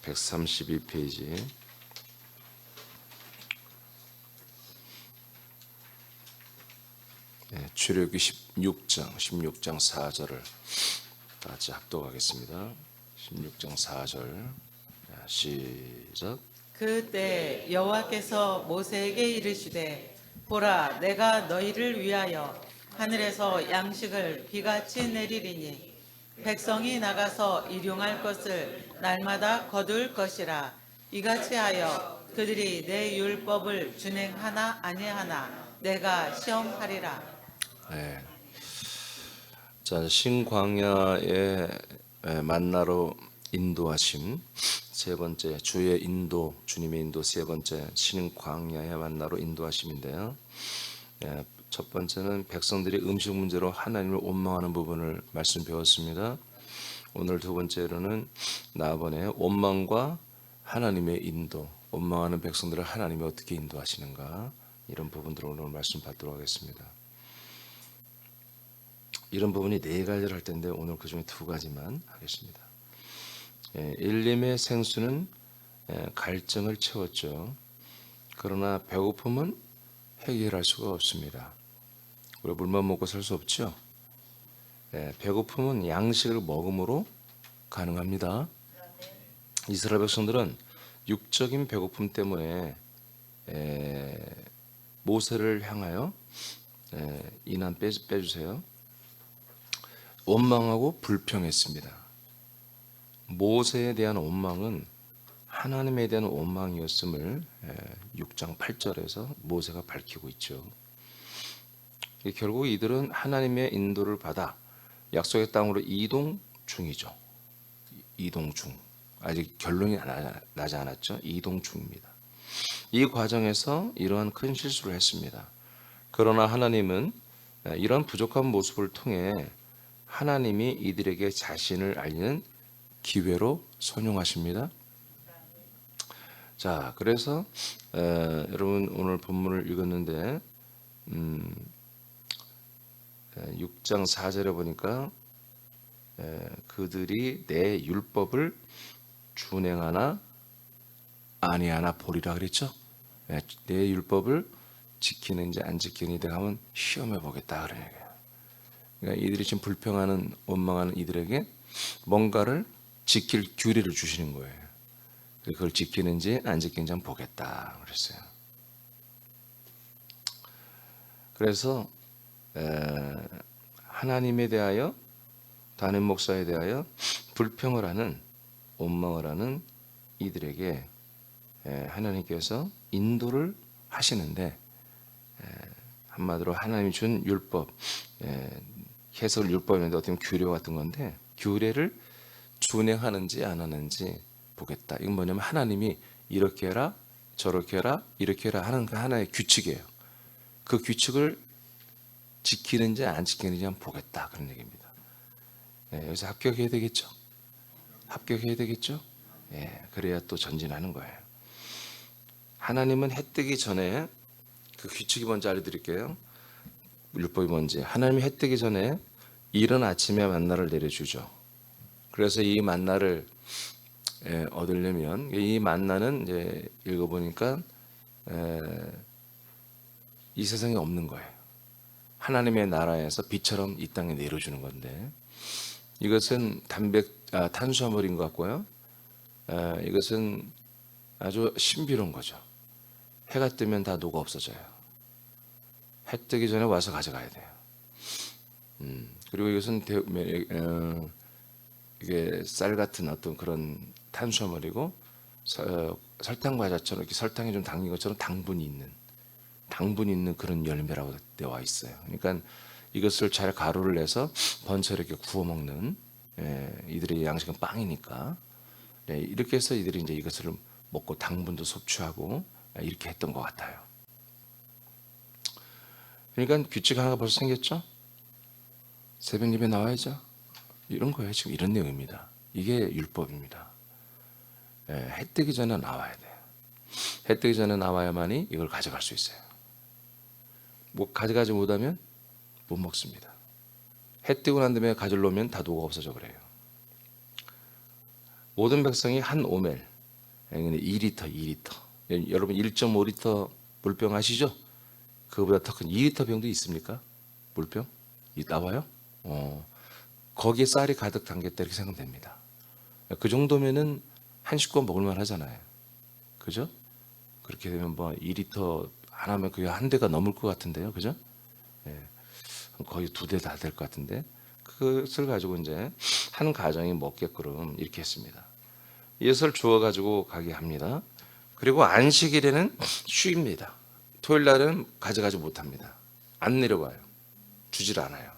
132페이지. 출애굽기 16장 4절을 같이 합독하겠습니다. 16장 4절 시작. 그때 여호와께서 모세에게 이르시되 보라 내가 너희를 위하여 하늘에서 양식을 비같이 내리리니 백성이 나가서 일용할 것을 날마다 거둘 것이라. 이같이 하여 그들이 내 율법을 준행하나 아니하나 내가 시험하리라. 자, 신광야의 만나로 인도하심 세 번째, 주의 인도, 주님의 인도 세 번째, 신광야의 만나로 인도하심인데요. 첫 번째는 백성들이 음식 문제로 하나님을 원망하는 부분을 말씀 배웠습니다. 오늘 두 번째로는 나아번의 원망과 하나님의 인도, 원망하는 백성들을 하나님이 어떻게 인도하시는가, 이런 부분들을 오늘 말씀 받도록 하겠습니다. 이런 부분이 네 가지를 할 텐데 오늘 그 중에 두 가지만 하겠습니다. 일림의 생수는 갈증을 채웠죠. 그러나 배고픔은 해결할 수가 없습니다. 우리 물만 먹고 살 수 없죠. 배고픔은 양식을 먹음으로 가능합니다. 이스라엘 백성들은 육적인 배고픔 때문에 모세를 향하여 이난 빼주세요. 원망하고 불평했습니다. 모세에 대한 원망은 하나님에 대한 원망이었음을 6장 8절에서 모세가 밝히고 있죠. 결국 이들은 하나님의 인도를 받아 약속의 땅으로 이동 중이죠. 이동 중. 아직 결론이 나지 않았죠. 이동 중입니다. 이 과정에서 이러한 큰 실수를 했습니다. 그러나 하나님은 이런 부족한 모습을 통해 하나님이 이들에게 자신을 알리는 기회로 선용하십니다. 자, 그래서 여러분 오늘 본문을 읽었는데 6장 4절에 보니까 그들이 내 율법을 준행하나 아니하나 보리라 그랬죠. 내 율법을 지키는지 안 지키는지 한번 시험해 보겠다 그런 얘기예요. 그러니까 이들이 지금 불평하는 원망하는 이들에게 뭔가를 지킬 규례를 주시는 거예요. 그걸 지키는지 안 지키는지 한번 보겠다 그랬어요. 그래서 하나님에 대하여, 담임 목사에 대하여 불평을 하는, 원망을 하는 이들에게 하나님께서 인도를 하시는데, 한마디로 하나님이 준 율법, 해설 율법인데 어떻게 보면 규례 같은 건데, 규례를 준행하는지 안 하는지 보겠다. 이건 뭐냐면 하나님이 이렇게 해라, 저렇게 해라, 이렇게 해라 하는 그 하나의 규칙이에요. 그 규칙을 지키는지 안 지키는지 한번 보겠다 그런 얘기입니다. 여기서 합격해야 되겠죠. 합격해야 되겠죠. 그래야 또 전진하는 거예요. 하나님은 해 뜨기 전에, 그 규칙이 뭔지 알려드릴게요. 율법이 뭔지. 하나님이 해 뜨기 전에 이른 아침에 만나를 내려주죠. 그래서 이 만나를 얻으려면, 이 만나는 이제 읽어보니까 이 세상에 없는 거예요. 하나님의 나라에서 비처럼 이 땅에 내려주는 건데, 이것은 탄수화물인 것 같고요. 이것은 아주 신비로운 거죠. 해가 뜨면 다 녹아 없어져요. 해 뜨기 전에 와서 가져가야 돼요. 그리고 이것은 이게 쌀 같은 어떤 그런 탄수화물이고, 설탕 과자처럼 이렇게 설탕이 좀 담긴 것처럼 당분이 있는 그런 열매라고 되어 있어요. 그러니까 이것을 잘 가루를 내서 번처 이렇게 구워 먹는, 이들의 양식은 빵이니까, 이렇게 해서 이들이 이제 이것을 먹고 당분도 섭취하고 이렇게 했던 것 같아요. 그러니까 규칙 하나가 벌써 생겼죠. 새벽 예배 나와야죠. 이런 거예요. 지금 이런 내용입니다. 이게 율법입니다. 해 뜨기 전에 나와야 돼요. 해 뜨기 전에 나와야만이 이걸 가져갈 수 있어요. 뭐 가져가지 못하면 못 먹습니다. 해 뜨고 난 다음에 가지러 오면 다 녹아 없어져 그래요. 모든 백성이 한 오멜, 2리터, 2리터. 여러분 1.5리터 물병 아시죠? 그거보다 더 큰 2리터 병도 있습니까? 물병? 나와요? 거기에 쌀이 가득 담겼다 이렇게 생각됩니다. 그 정도면은 한 식구 먹을만 하잖아요. 그죠? 그렇게 되면 뭐 2리터 하나면 그게 한 대가 넘을 것 같은데요. 그죠? 예. 거의 2대 다 될 것 같은데 그것을 가지고 이제 한 가정이 먹게끔 이렇게 했습니다. 이것을 주워 가지고 가게 합니다. 그리고 안식일에는 쉬입니다. 토요일 날은 가져가지 못합니다. 안 내려와요. 주질 않아요.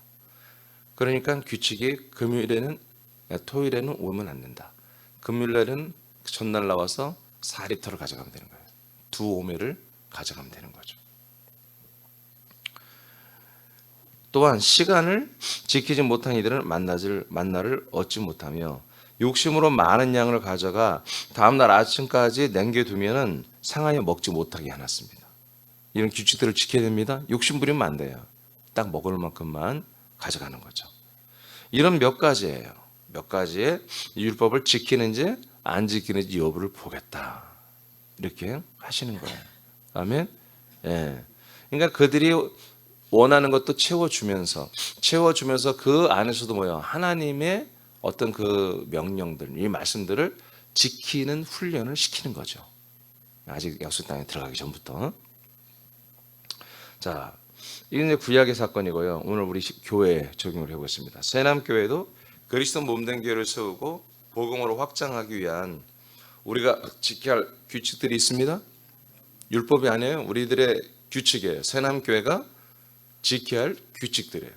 그러니까 규칙이 토요일에는 오면 안 된다. 금요일 날은 전날 나와서 4리터를 가져가면 되는 거예요. 2오멜을 가져가면 되는 거죠. 또한 시간을 지키지 못한 이들은 만나를 얻지 못하며 욕심으로 많은 양을 가져가 다음날 아침까지 남겨두면은 상하여 먹지 못하게 해놨습니다. 이런 규칙들을 지켜야 됩니다. 욕심 부리면 안 돼요. 딱 먹을 만큼만 가져가는 거죠. 이런 몇 가지예요. 몇 가지의 율법을 지키는지 안 지키는지 여부를 보겠다. 이렇게 하시는 거예요. 아멘. 예. 그러니까 그들이 원하는 것도 채워주면서 그 안에서도 뭐예요? 하나님의 어떤 그 명령들, 이 말씀들을 지키는 훈련을 시키는 거죠. 아직 약속 땅에 들어가기 전부터. 자, 이게 구약의 사건이고요. 오늘 우리 교회에 적용을 해보겠습니다. 새남교회도 그리스도 몸된 교회를 세우고 복음으로 확장하기 위한 우리가 지켜야 할 규칙들이 있습니다. 율법이 아니에요. 우리들의 규칙이에요. 새남교회가 지켜야 할 규칙들이에요.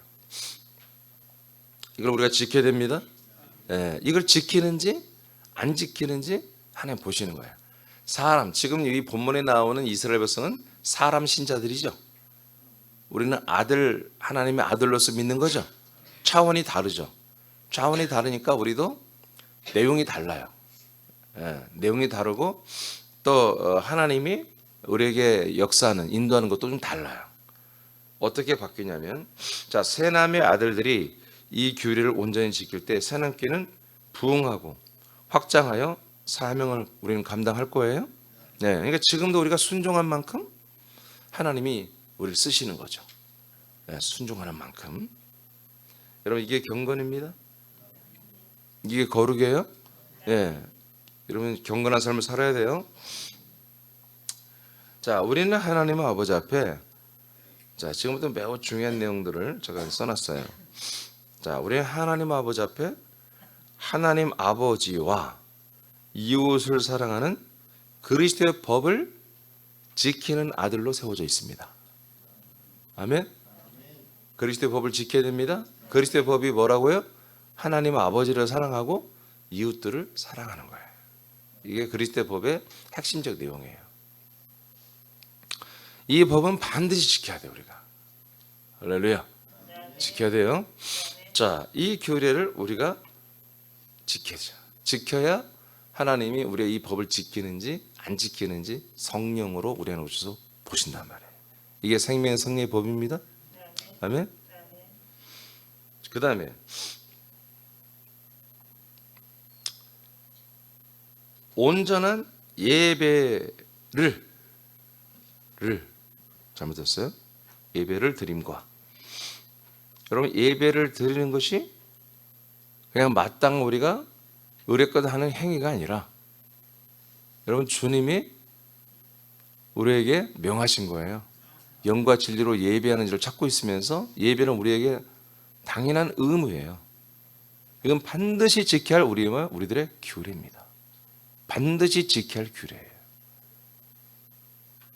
이걸 우리가 지켜야 됩니다. 예, 이걸 지키는지 안 지키는지 하나님 보시는 거예요. 지금 이 본문에 나오는 이스라엘 백성은 사람 신자들이죠. 우리는 하나님의 아들로서 믿는 거죠. 차원이 다르죠. 차원이 다르니까 우리도 내용이 달라요. 예, 내용이 다르고 또 하나님이 우리에게 역사하는 인도하는 것도 좀 달라요. 어떻게 바뀌냐면 자, 새남의 아들들이 이 규례를 온전히 지킬 때 새남교회는 부흥하고 확장하여 사명을 우리는 감당할 거예요. 네, 그러니까 지금도 우리가 순종한 만큼 하나님이 우리를 쓰시는 거죠. 네, 순종하는 만큼. 여러분 이게 경건입니다. 이게 거룩이에요. 네, 여러분 경건한 삶을 살아야 돼요. 자, 우리는 하나님 아버지 앞에 자, 지금부터 매우 중요한 내용들을 제가 써놨어요. 자, 우리 하나님 아버지 앞에 하나님 아버지와 이웃을 사랑하는 그리스도의 법을 지키는 아들로 세워져 있습니다. 아멘. 그리스도의 법을 지켜야 됩니다. 그리스도의 법이 뭐라고요? 하나님 아버지를 사랑하고 이웃들을 사랑하는 거예요. 이게 그리스도의 법의 핵심적 내용이에요. 이 법은 반드시 지켜야 돼요. 우리가 할렐루야. 지켜야 돼요. 자, 이 규례를 우리가 지켜야 하나님이 우리의 이 법을 지키는지 안 지키는지 성령으로 우리 안에 오셔서 보신단 말이에요. 이게 생명의 성령의 법입니다. 아멘. 그 다음에 온전한 예배를 잘못했어요. 예배를 드림과 여러분 예배를 드리는 것이 그냥 마땅 우리가 의례껏 하는 행위가 아니라 여러분 주님이 우리에게 명하신 거예요. 영과 진리로 예배하는 일을 찾고 있으면서 예배는 우리에게 당연한 의무예요. 이건 반드시 지켜야 할 우리들의 규례입니다. 반드시 지켜야 할 규례예요.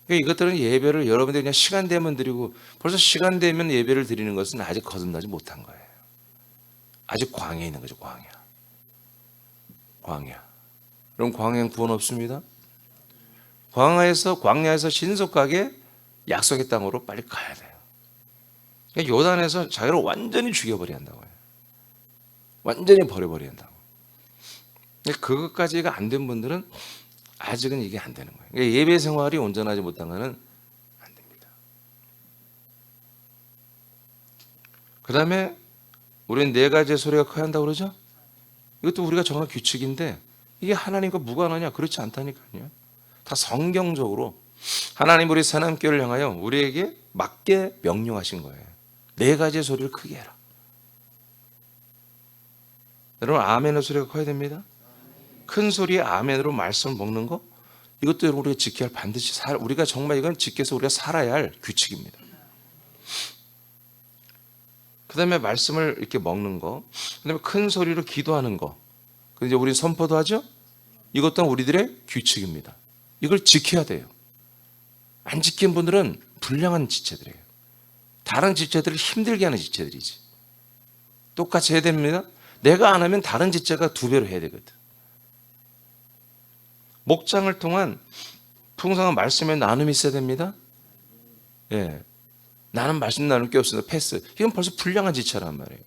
그러니까 이것들은 예배를 여러분들이 그냥 시간 되면 드리고 벌써 시간 되면 예배를 드리는 것은 아직 거듭나지 못한 거예요. 아직 광야에 있는 거죠. 광야. 그럼 광야는 구원 없습니다. 광야에서 신속하게 약속의 땅으로 빨리 가야 돼요. 그러니까 요단에서 자기를 완전히 죽여버려야 한다고요. 완전히 버려버려야 한다고. 그것까지가 안 된 분들은 아직은 이게 안 되는 거예요. 그러니까 예배 생활이 온전하지 못한 거는 안 됩니다. 그 다음에 우리는 4가지의 소리가 커야 한다고 그러죠? 이것도 우리가 정한 규칙인데 이게 하나님과 무관하냐? 그렇지 않다니까요. 다 성경적으로 하나님 우리 새남교회를 향하여 우리에게 맞게 명령하신 거예요. 네 가지의 소리를 크게 해라. 여러분 아멘의 소리가 커야 됩니다. 큰 소리에 아멘으로 말씀을 먹는 거, 이것도 여러분 우리가 지켜야 할, 반드시 우리가 정말 이건 지켜서 우리가 살아야 할 규칙입니다. 그 다음에 말씀을 이렇게 먹는 거, 그 다음에 큰 소리로 기도하는 거, 그 이제 우리 선포도 하죠. 이것 또한 우리들의 규칙입니다. 이걸 지켜야 돼요. 안 지킨 분들은 불량한 지체들이에요. 다른 지체들을 힘들게 하는 지체들이지. 똑같이 해야 됩니다. 내가 안 하면 다른 지체가 2배로 해야 되거든. 목장을 통한 풍성한 말씀의 나눔이 있어야 됩니다. 예. 나는 말씀 나눌 게 없으니까 패스. 이건 벌써 불량한 지체란 말이에요.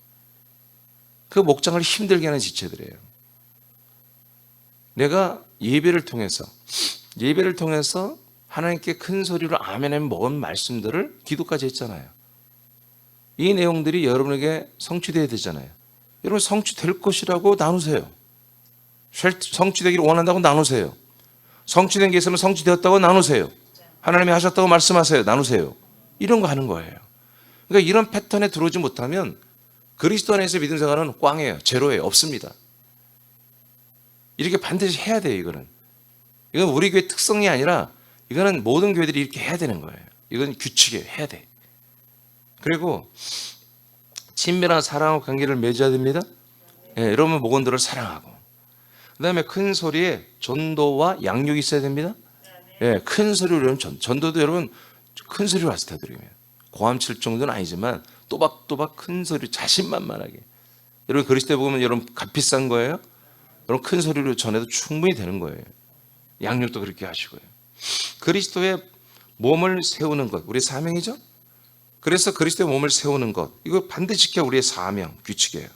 그 목장을 힘들게 하는 지체들이에요. 내가 예배를 통해서 하나님께 큰 소리로 아멘하면 먹은 말씀들을 기도까지 했잖아요. 이 내용들이 여러분에게 성취되어야 되잖아요. 여러분 성취될 것이라고 나누세요. 성취되기를 원한다고 나누세요. 성취된 게 있으면 성취되었다고 나누세요. 하나님이 하셨다고 말씀하세요. 나누세요. 이런 거 하는 거예요. 그러니까 이런 패턴에 들어오지 못하면 그리스도 안에서 믿음 생활은 꽝이에요. 제로예요. 없습니다. 이렇게 반드시 해야 돼요. 이거는 우리 교회 특성이 아니라 이거는 모든 교회들이 이렇게 해야 되는 거예요. 이건 규칙이에요. 해야 돼. 그리고 친밀한 사랑과 관계를 맺어야 됩니다. 예, 여러분 목원들을 사랑하고, 그 다음에 큰 소리에 전도와 양육이 있어야 됩니다. 예, 큰 소리로 여러분 전도도 여러분 큰 소리로 하실 테드리면 고함 칠 정도는 아니지만 또박또박 큰 소리 자신만만하게. 여러분 그리스도에 보면 여러분 값비싼 거예요. 여러분 큰 소리로 전해도 충분히 되는 거예요. 양육도 그렇게 하시고요. 그리스도의 몸을 세우는 것, 우리의 사명이죠. 그래서 그리스도의 몸을 세우는 것, 이거 반드시 지켜야 우리의 사명, 규칙이에요.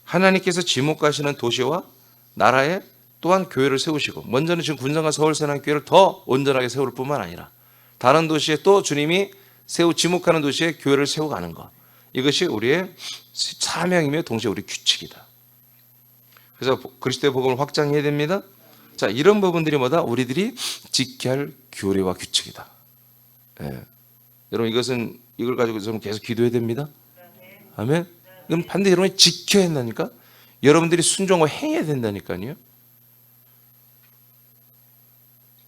하나님께서 지목하시는 도시와 나라에 또한 교회를 세우시고, 먼저는 지금 군산과 서울세난교회를 더 온전하게 세울 뿐만 아니라 다른 도시에 또 주님이 지목하는 도시에 교회를 세워가는 것, 이것이 우리의 사명이며 동시에 우리 규칙이다. 그래서 그리스도의 복음을 확장해야 됩니다. 자, 이런 부분들이 뭐다? 우리들이 지켜야 할 교례와 규칙이다. 예. 여러분 이걸 가지고 좀 계속 기도해야 됩니다. 아멘. 그럼 반드시 여러분이 지켜야 한다니까. 여러분들이 순종하고 행해야 된다니까요.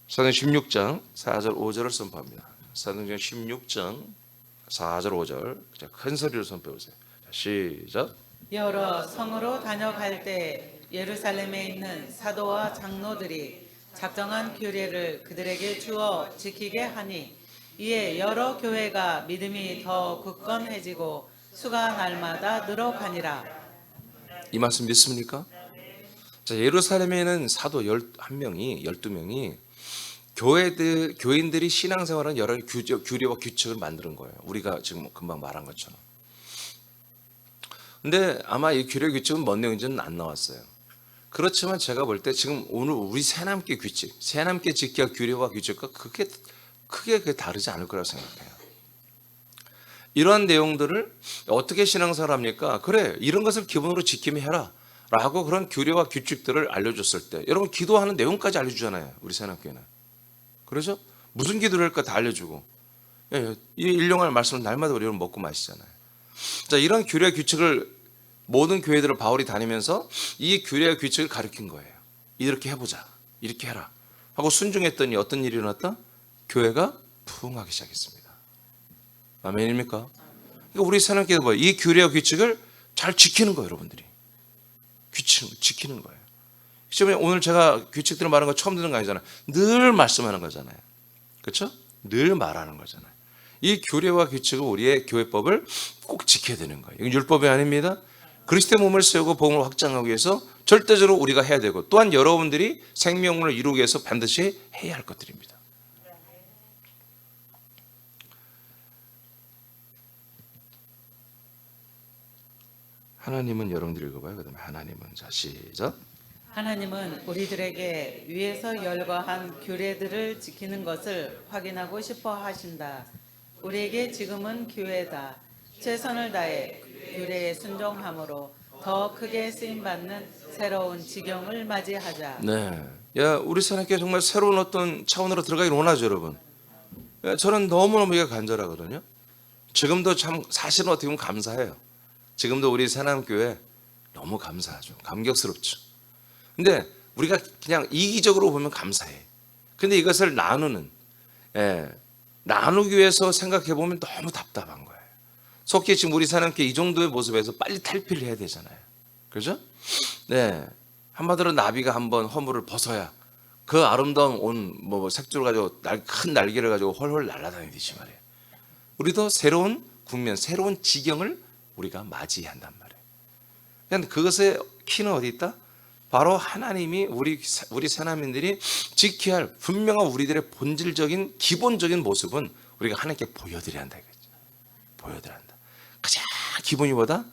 사도행전 16장 4절 5절을 선포합니다. 사도행전 16장 4절 5절. 자, 큰 소리로 선포해보세요. 자, 시작. 여러 성으로 다녀갈 때 예루살렘에 있는 사도와 장로들이 작정한 규례를 그들에게 주어 지키게 하니, 이에 여러 교회가 믿음이 더 굳건해지고 수가 날마다 늘어가니라. 이 말씀 믿습니까? 자, 예루살렘에는 사도 11명이 12명이 교인들이 신앙생활은 여러 규례와 규칙을 만드는 거예요. 우리가 지금 금방 말한 것처럼. 근데 아마 이 규례 규칙은 뭔 내용인지는 안 나왔어요. 그렇지만 제가 볼 때 지금 오늘 우리 새남교 규칙, 새남교 지켜야 규례와 규칙과 크게 다르지 않을 거라고 생각해요. 이러한 내용들을 어떻게 신앙생활 합니까? 그래, 이런 것을 기본으로 지키며 해라 라고 그런 규례와 규칙들을 알려줬을 때, 여러분 기도하는 내용까지 알려주잖아요. 우리 새남교회는. 그렇죠? 무슨 기도를 할까 다 알려주고, 이 일용할 말씀을 날마다 우리 여러분 먹고 마시잖아요. 자, 이런 규례와 규칙을 모든 교회들을 바울이 다니면서 이 규례와 규칙을 가르친 거예요. 이렇게 해보자, 이렇게 해라 하고 순종했더니 어떤 일이 일어났다? 교회가 부흥하기 시작했습니다. 아멘입니까? 그러니까 우리 사람께서 뭐예요? 이 규례와 규칙을 잘 지키는 거예요. 여러분들이 규칙을 지키는 거예요. 시험에 오늘 제가 규칙들을 말하는 거 처음 듣는 거 아니잖아요. 늘 말씀하는 거잖아요. 그렇죠? 늘 말하는 거잖아요. 이 규례와 규칙을, 우리의 교회법을 꼭 지켜야 되는 거예요. 이건 율법이 아닙니다. 그리스도의 몸을 세우고 복음을 확장하기 위해서 절대적으로 우리가 해야 되고, 또한 여러분들이 생명을 이루기 위해서 반드시 해야 할 것들입니다. 하나님은 여러분들이 읽어봐요. 그 다음에 하나님은, 자 시작. 하나님은 우리들에게 위에서 열거한 규례들을 지키는 것을 확인하고 싶어 하신다. 우리에게 지금은 기회다. 최선을 다해 규례에 순종함으로 더 크게 쓰임받는 새로운 지경을 맞이하자. 네. 야, 우리 사람께 정말 새로운 어떤 차원으로 들어가길 원하죠, 여러분. 야, 저는 너무너무 이게 간절하거든요. 지금도 참 사실은 어떻게 보면 감사해요. 지금도 우리 사남교회 너무 감사하죠. 감격스럽죠. 근데 우리가 그냥 이기적으로 보면 감사해. 근데 이것을 나누기 위해서 생각해 보면 너무 답답한 거예요. 속히 지금 우리 사람께 이 정도의 모습에서 빨리 탈피를 해야 되잖아요. 그죠? 네. 한마디로 나비가 한번 허물을 벗어야 그 아름다운 색조를 가지고 큰 날개를 가지고 헐헐 날아다니듯이 말이에요. 우리도 새로운 국면, 새로운 지경을 우리가 맞이한단 말이에요. 그런데 그것의 키는 어디 있다? 바로 하나님이 우리 사람인들이 지켜야 할 분명한 우리들의 본질적인 기본적인 모습은 우리가 하나님께 보여드려야 한다 이거죠. 보여드려야 한다. 가장 기본이 뭐다?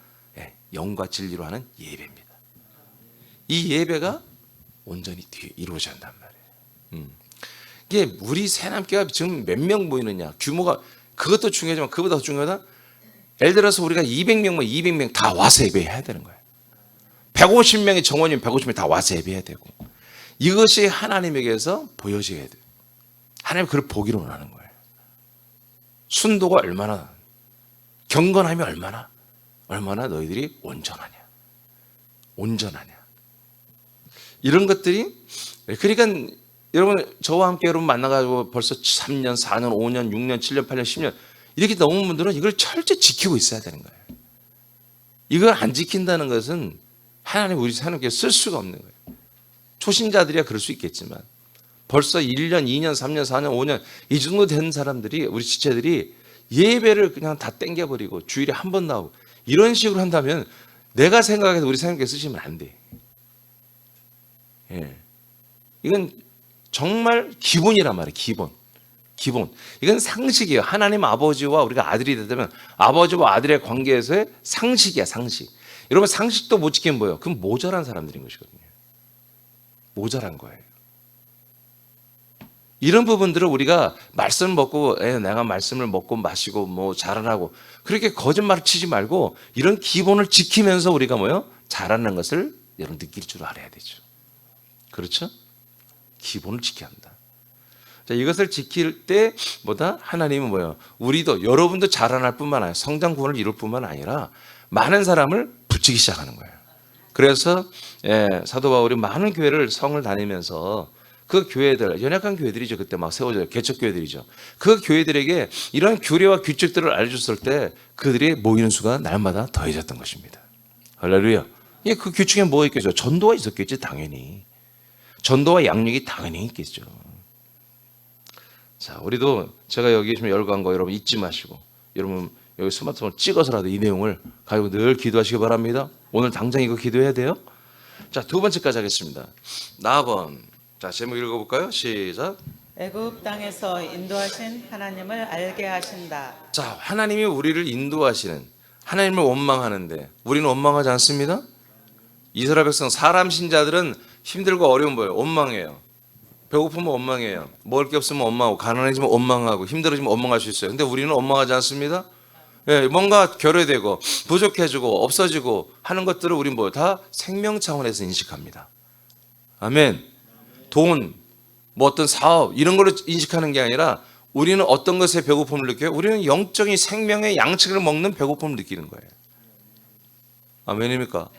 영과 진리로 하는 예배입니다. 이 예배가 온전히 이루어져야 한단 말이에요. 이게 우리 새남교가 지금 몇 명 모이느냐 규모가 그것도 중요하지만 그보다 더 중요하다. 예를 들어서 우리가 200명 다 와서 예배해야 되는 거예요. 150명의 정원이면 150명이 다 와서 예배해야 되고 이것이 하나님에게서 보여져야 돼요. 하나님 그걸 보기를 원하는 거예요. 순도가 얼마나 경건함이 얼마나 너희들이 온전하냐 이런 것들이 그러니까 여러분 저와 함께 여러분 만나가지고 벌써 3년 4년 5년 6년 7년 8년 10년 이렇게 넘은 분들은 이걸 철저히 지키고 있어야 되는 거예요. 이걸 안 지킨다는 것은 하나님 우리 하나님께 쓸 수가 없는 거예요. 초신자들이야 그럴 수 있겠지만 벌써 1년 2년 3년 4년 5년 이 정도 된 사람들이 우리 지체들이 예배를 그냥 다 땡겨버리고 주일에 한 번 나오고 이런 식으로 한다면 내가 생각해서 우리 하나님께 쓰시면 안 돼. 이건 정말 기본이란 말이에요. 기본. 이건 상식이에요. 하나님 아버지와 우리가 아들이 되면 아버지와 아들의 관계에서의 상식이야, 상식. 여러분 상식도 못 지키면 뭐예요? 그럼 모자란 사람들인 것이거든요. 모자란 거예요. 이런 부분들을 우리가 말씀을 먹고 내가 말씀을 먹고 마시고 뭐 자라나고 그렇게 거짓말을 치지 말고 이런 기본을 지키면서 우리가 뭐예요? 자라는 것을 여러분 느낄 줄 알아야 되죠. 그렇죠? 기본을 지켜야 한다. 자, 이것을 지킬 때 보다 하나님은 뭐예요? 우리도 여러분도 자라날 뿐만 아니라 성장 구원을 이룰 뿐만 아니라 많은 사람을 붙이기 시작하는 거예요. 그래서 사도 바울이 많은 교회를 성을 다니면서 그 교회들 연약한 교회들이죠. 그때 막 세워져요. 개척 교회들이죠. 그 교회들에게 이런 규례와 규칙들을 알려줬을 때 그들이 모이는 수가 날마다 더해졌던 것입니다. 할렐루야. 그 규칙에 뭐가 있겠죠? 전도가 있었겠지 당연히. 전도와 양육이 당연히 있겠죠. 자, 우리도 제가 여기 지금 열거한 거 여러분 잊지 마시고 여러분 여기 스마트폰을 찍어서라도 이 내용을 가지고 늘 기도하시기 바랍니다. 오늘 당장 이거 기도해야 돼요. 자, 두 번째까지 하겠습니다. 나번. 자, 제목 읽어볼까요? 시작. 애굽 땅에서 인도하신 하나님을 알게 하신다. 자, 하나님이 우리를 인도하시는 하나님을 원망하는데 우리는 원망하지 않습니다. 이스라엘 백성 사람 신자들은 힘들고 어려운 거예요. 원망해요. 배고프면 원망해요. 먹을 게 없으면 원망하고 가난해지면 원망하고 힘들어지면 원망할 수 있어요. 근데 우리는 원망하지 않습니다. 뭔가 결여되고 부족해지고 없어지고 하는 것들을 우리는 다 생명 차원에서 인식합니다. 아멘. 돈, 어떤 사업 이런 걸로 인식하는 게 아니라 우리는 어떤 것에 배고픔을 느껴요? 우리는 영적인 생명의 양식을 먹는 배고픔을 느끼는 거예요. 아멘입니까?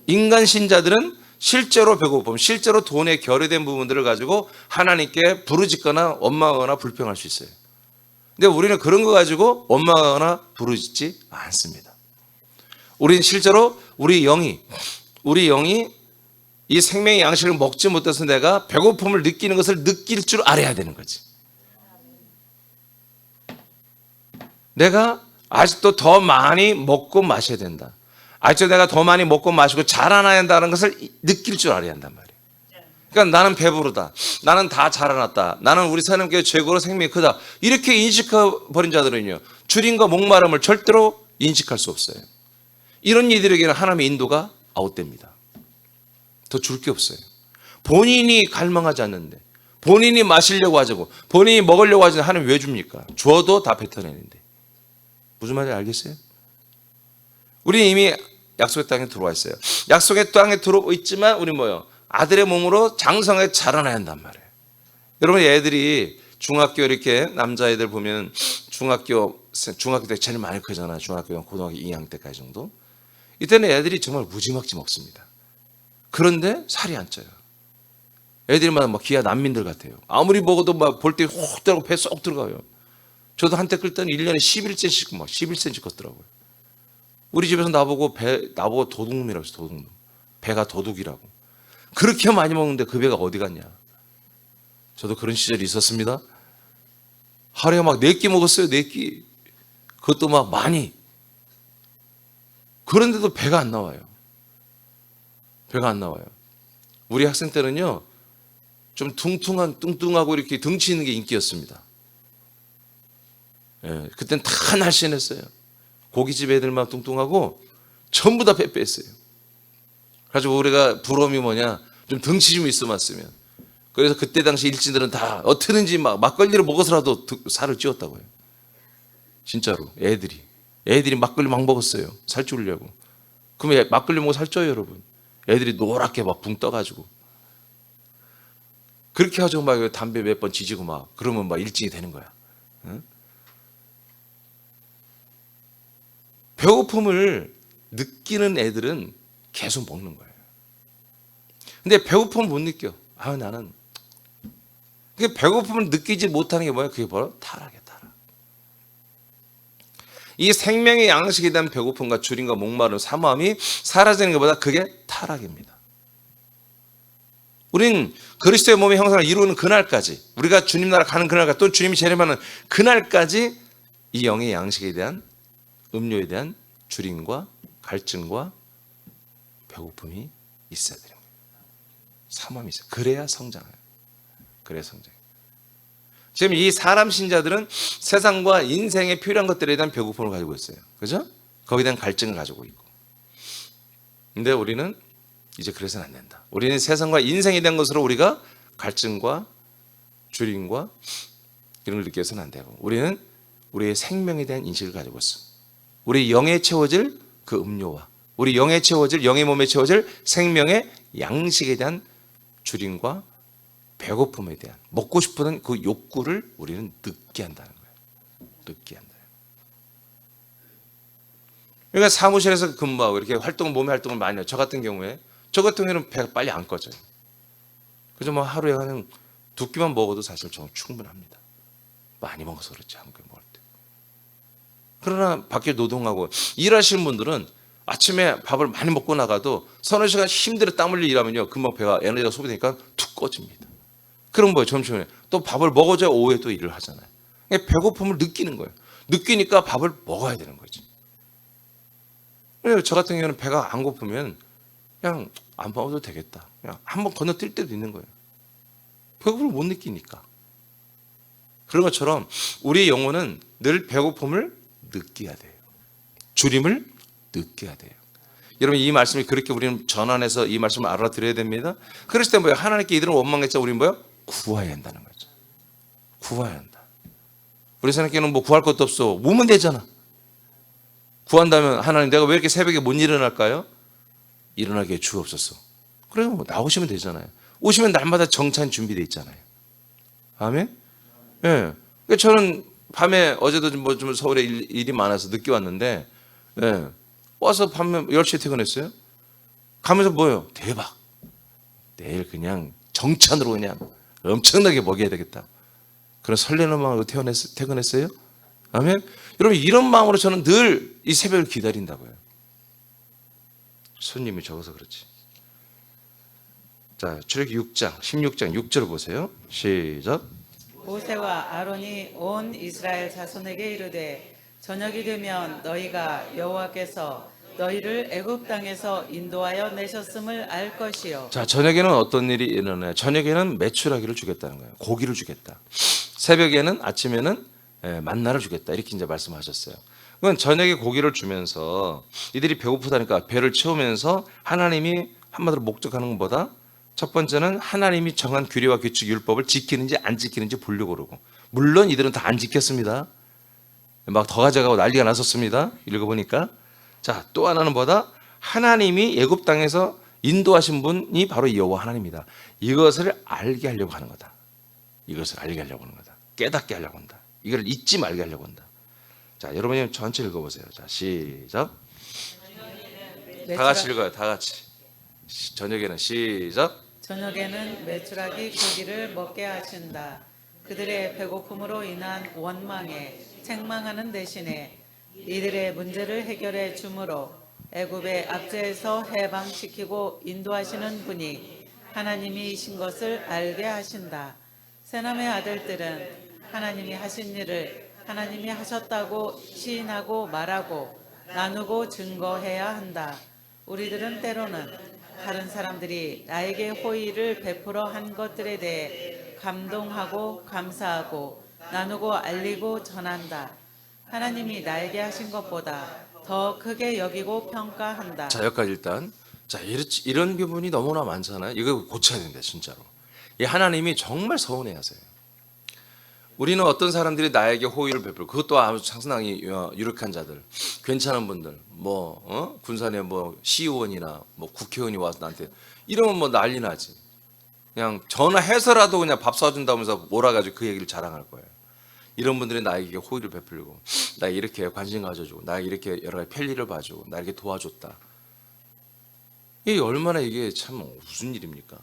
인간 신자들은 실제로 배고픔, 실제로 돈에 결여된 부분들을 가지고 하나님께 부르짖거나 원망하거나 불평할 수 있어요. 근데 우리는 그런 거 가지고 원망하거나 부르짖지 않습니다. 우리는 실제로 우리 영이 이 생명의 양식을 먹지 못해서 내가 배고픔을 느끼는 것을 느낄 줄 알아야 되는 거지. 내가 아직도 더 많이 먹고 마셔야 된다. 아직도 내가 더 많이 먹고 마시고 자라나야 한다는 것을 느낄 줄 알아야 한단 말이에요. 그러니까 나는 배부르다. 나는 다 자라났다. 나는 우리 하나님께 최고로 생명이 크다. 이렇게 인식해버린 자들은요. 줄임과 목마름을 절대로 인식할 수 없어요. 이런 이들에게는 하나님의 인도가 아웃됩니다. 더 줄 게 없어요. 본인이 갈망하지 않는데 본인이 마시려고 하자고 본인이 먹으려고 하지 하나님 왜 줍니까? 주어도 다 뱉어내는데 무슨 말인지 알겠어요? 우리 이미 약속의 땅에 들어와 있어요. 약속의 땅에 들어와 있지만 우리 뭐요? 아들의 몸으로 장성하게 자라나야 한단 말이에요. 여러분 애들이 중학교 이렇게 남자애들 보면 중학교 때 제일 많이 크잖아요. 중학교 고등학교 2학년 때까지 정도. 이때는 애들이 정말 무지막지 먹습니다. 그런데 살이 안 쪄요. 애들마다 막 기아 난민들 같아요. 아무리 먹어도 막 볼 때 혹 들어가고 배 쏙 들어가요. 저도 한때 클 때는 1년에 11cm씩 막 11cm 컸더라고요. 우리 집에서 나보고 도둑놈이라고 했어요. 도둑놈. 배가 도둑이라고. 그렇게 많이 먹는데 그 배가 어디 갔냐. 저도 그런 시절이 있었습니다. 하루에 막 4끼 먹었어요. 4끼. 그것도 막 많이. 그런데도 배가 안 나와요. 배가 안 나와요. 우리 학생 때는요. 좀 뚱뚱하고 이렇게 덩치 있는 게 인기였습니다. 예, 그땐 다 날씬했어요. 고깃집 애들만 뚱뚱하고 전부 다 빼뺐어요. 그래가지고 우리가 부러움이 뭐냐, 좀 덩치 좀 있어봤으면. 그래서 그때 당시 일진들은 다 어떻게든지 막 막걸리를 먹어서라도 살을 찌웠다고요. 진짜로 애들이 막걸리 막 먹었어요. 살 찌우려고. 그러면 막걸리 먹고 살 쪄요, 여러분. 애들이 노랗게 막 붕 떠가지고. 그렇게 하죠. 막 담배 몇 번 지지고 막 그러면 막 일진이 되는 거야. 응? 배고픔을 느끼는 애들은 계속 먹는 거예요. 근데 배고픔을 못 느껴. 나는. 그게 배고픔을 느끼지 못하는 게 뭐야? 그게 바로 타락이야, 타락. 이 생명의 양식에 대한 배고픔과 줄임과 목마름, 사모함이 사라지는 것보다 그게 타락입니다. 우린 그리스도의 몸의 형상을 이루는 그날까지, 우리가 주님 나라 가는 그날까지, 또 주님이 재림하는 그날까지 이 영의 양식에 대한, 음료에 대한 줄임과 갈증과 배고픔이 있어야 되는 거예요. 사모함이 있어요. 그래야 성장해요. 그래야 성장해요. 지금 이 사람 신자들은 세상과 인생에 필요한 것들에 대한 배고픔을 가지고 있어요. 그죠? 거기에 대한 갈증을 가지고 있고. 근데 우리는 이제 그래서는 안 된다. 우리는 세상과 인생에 대한 것으로 우리가 갈증과 줄임과 이런 걸 느껴서는 안 되고, 우리는 우리의 생명에 대한 인식을 가지고 있어. 우리 영에 채워질 그 음료와 우리 영에 채워질, 영의 몸에 채워질 생명의 양식에 대한 줄임과 배고픔에 대한, 먹고 싶은 그 욕구를 우리는 느끼게 한다는 거예요. 느끼게 한다. 그러니까 사무실에서 근무하고 이렇게 몸의 활동을 많이 해요. 저 같은 경우에는 배가 빨리 안 꺼져요. 그래서 뭐 하루에 한 2끼만 먹어도 사실 저는 충분합니다. 많이 먹어서 그렇지, 한 끼 먹을 때. 그러나 밖에 노동하고 일하시는 분들은 아침에 밥을 많이 먹고 나가도 서너 시간 힘들어 땀 흘려 일하면요, 금방 배가 에너지가 소비되니까 툭 꺼집니다. 그럼 뭐예요? 점심에 또 밥을 먹어줘야 오후에 또 일을 하잖아요. 배고픔을 느끼는 거예요. 느끼니까 밥을 먹어야 되는 거지. 저 같은 경우는 배가 안 고프면 그냥 안 먹어도 되겠다. 그냥 한번 건너뛸 때도 있는 거예요. 배고픔을 못 느끼니까. 그런 것처럼 우리의 영혼은 늘 배고픔을 느껴야 돼요. 줄임을 느껴야 돼요. 여러분, 이 말씀이 그렇게 우리는 전환해서 이 말씀을 알아들어야 됩니다. 그랬을 때 뭐예요? 하나님께 이들은 원망했자 우리는 뭐예요? 구해야 한다는 거죠. 구해야 한다. 우리 생각에는 뭐 구할 것도 없어. 오면 되잖아. 구한다면 하나님, 내가 왜 이렇게 새벽에 못 일어날까요? 일어나게 주옵소서. 그래요, 뭐 나오시면 되잖아요. 오시면 날마다 정찬 준비되어 있잖아요. 아멘? 예. 그러니까 저는 밤에 어제도 좀 서울에 일이 많아서 늦게 왔는데, 예. 와서 밤에 10시에 퇴근했어요. 가면서 뭐예요? 대박. 내일 그냥 정찬으로 그냥 엄청나게 먹여야 되겠다. 그런 설레는 마음으로 퇴근했어요. 아멘. 여러분, 이런 마음으로 저는 늘 이 새벽을 기다린다고요. 손님이 적어서 그렇지. 자, 출애굽기 6장 16장 6절 보세요. 시작. 모세와 아론이 온 이스라엘 자손에게 이르되, 저녁이 되면 너희가 여호와께서 너희를 애굽 땅에서 인도하여 내셨음을 알 것이요. 자, 저녁에는 어떤 일이 일어나요? 저녁에는 메추라기를 주겠다는 거예요. 고기를 주겠다. 새벽에는, 아침에는 만나를 주겠다. 이렇게 이제 말씀하셨어요. 그건 저녁에 고기를 주면서 이들이 배고프다니까 배를 채우면서 하나님이 한마디로 목적하는 것보다 첫 번째는 하나님이 정한 규례와 규칙, 율법을 지키는지 안 지키는지 보려고 그러고, 물론 이들은 다 안 지켰습니다. 막 더 가져가고 난리가 났었습니다. 읽어보니까. 자, 또 하나는 뭐다? 하나님이 애굽 땅에서 인도하신 분이 바로 여호와 하나님이다. 이것을 알게 하려고 하는 거다. 이것을 알게 하려고 하는 거다. 깨닫게 하려고 한다. 이걸 잊지 말게 하려고 한다. 자, 여러분이 전체 읽어보세요. 자, 시작. 다 같이 읽어요. 다 같이. 저녁에는 시작. 저녁에는 메추라기 고기를 먹게 하신다. 그들의 배고픔으로 인한 원망에 책망하는 대신에 이들의 문제를 해결해 주므로 애굽의 압제에서 해방시키고 인도하시는 분이 하나님이신 것을 알게 하신다. 세남의 아들들은 하나님이 하신 일을 하나님이 하셨다고 시인하고 말하고 나누고 증거해야 한다. 우리들은 때로는 다른 사람들이 나에게 호의를 베풀어 한 것들에 대해 감동하고 감사하고 나누고 알리고 전한다. 하나님이 나에게 하신 것보다 더 크게 여기고 평가한다. 자, 여기까지 일단. 자, 이런 부분이 너무나 많잖아요. 이거 고쳐야 된다, 진짜로. 이 하나님이 정말 서운해하세요. 우리는 어떤 사람들이 나에게 호의를 베풀고, 그것도 아주 상당히 유력한 자들, 괜찮은 분들, 군산에 시의원이나 국회의원이 와서 나한테 이러면 난리 나지. 그냥 전화해서라도 그냥 밥 사준다면서 몰아가지고 그 얘기를 자랑할 거예요. 이런 분들이 나에게 호의를 베풀고, 나에게 이렇게 관심 가져주고, 나에게 이렇게 여러 가지 편리를 봐주고, 나에게 도와줬다. 이게 얼마나 이게 참 무슨 일입니까?